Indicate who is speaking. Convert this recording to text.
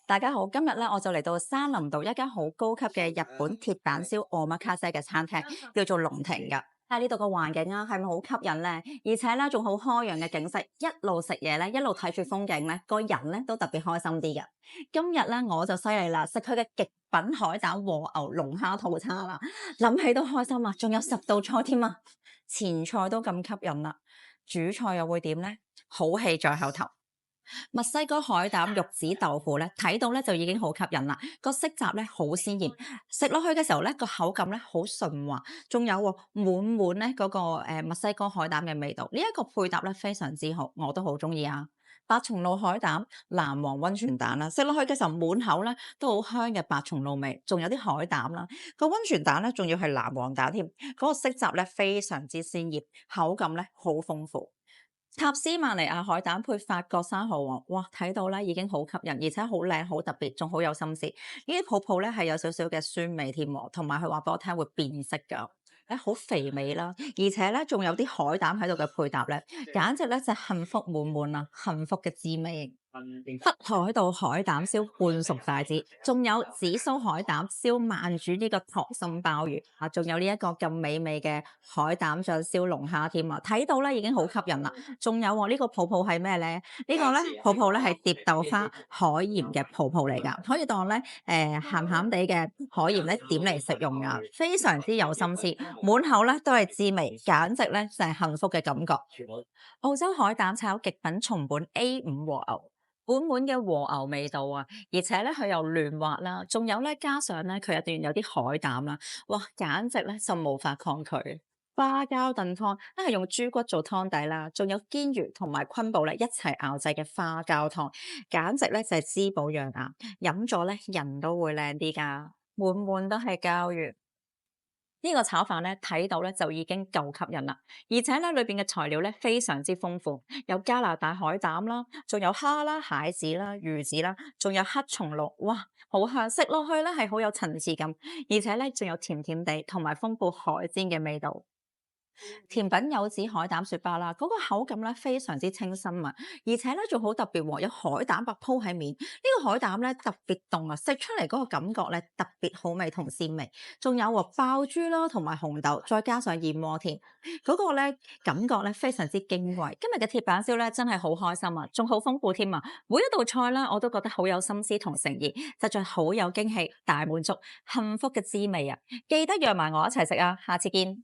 Speaker 1: 大家好，今日咧我就嚟到山林道一間好高級嘅日本鐵板燒 omakase 嘅餐廳，叫做龍庭㗎。喺呢度個環境啊，係咪好吸引咧？而且咧仲好開揚嘅景色，一路食嘢咧，一路睇住風景咧，個人咧都特別開心啲嘅。今日咧我就犀利啦，食佢嘅極品海膽和牛龍蝦套餐啦，諗起都開心啊！仲有10道菜添啊，前菜都咁吸引啦，主菜又會點咧？好戲在後頭。墨西哥海膽玉子豆腐咧，睇到咧就已經好吸引啦。個色澤咧好鮮豔，食落去嘅時候咧個口感咧好順滑，仲有喎滿滿咧嗰個墨西哥海膽嘅味道。呢一個配搭咧非常之好，我都好中意啊！白松露海膽、藍黃溫泉蛋啦，食落去嘅時候滿口咧都好香嘅白松露味，仲有啲海膽啦。個溫泉蛋咧仲要係藍黃蛋添，嗰個色澤咧非常之鮮豔，口感咧好豐富。塔斯曼尼亞海膽配法國生蠔王，哇！睇到咧已經好吸引，而且好靚、好特別，仲好有心思。呢啲泡泡咧係有少少嘅酸味添喎，同埋佢話俾我聽會變色㗎。好肥美啦，而且咧仲有啲海膽喺度嘅配搭咧，簡直咧就係幸福滿滿啊！幸福嘅滋味。北海道海膽燒半熟帶子，仲有紫蘇海膽燒慢煮呢個溏心鮑魚啊，仲有呢一個咁美味嘅海膽醬燒龍蝦添啊！睇到咧已經好吸引啦。仲有喎，呢個泡泡係咩咧？呢個咧泡泡咧係蝶豆花海鹽嘅泡泡嚟㗎，可以當咧鹹鹹地嘅海鹽咧點嚟食用㗎，非常之有心思，滿口咧都係滋味，簡直咧就係幸福嘅感覺。澳洲海膽炒極品松本 A5和牛。滿滿嘅和牛味道啊，而且咧佢又嫩滑啦，仲有咧加上咧佢入邊有啲海膽啦，哇，簡直咧就無法抗拒。花膠燉湯都係用豬骨做湯底啦，仲有堅魚同埋昆布咧一齊熬製嘅花膠湯，簡直咧就係滋補養顏，飲咗咧人都會靚啲㗎，滿滿都係膠原。呢個炒飯咧睇到咧就已經夠吸引啦，而且咧裏邊嘅材料咧非常之豐富，有加拿大海膽啦，仲有蝦啦、蟹子啦、魚子啦，仲有黑松露，哇，好香！食落去咧係好有層次感，而且咧仲有甜甜地同埋豐富海鮮嘅味道。甜品柚子海膽雪巴啦，嗰個口感咧非常之清新啊，而且咧仲好特別喎，有海膽白鋪喺面。呢個海膽咧特別凍啊，食出嚟嗰個感覺咧特別好味同鮮味。仲有喎爆珠啦，同埋紅豆，再加上燕窩添，嗰個咧感覺咧非常之矜貴。今日嘅鐵板燒咧真係好開心啊，仲好豐富添啊！每一道菜啦，我都覺得好有心思同誠意，實在好有驚喜、大滿足、幸福嘅滋味啊！記得約埋我一齊食啊，下次見。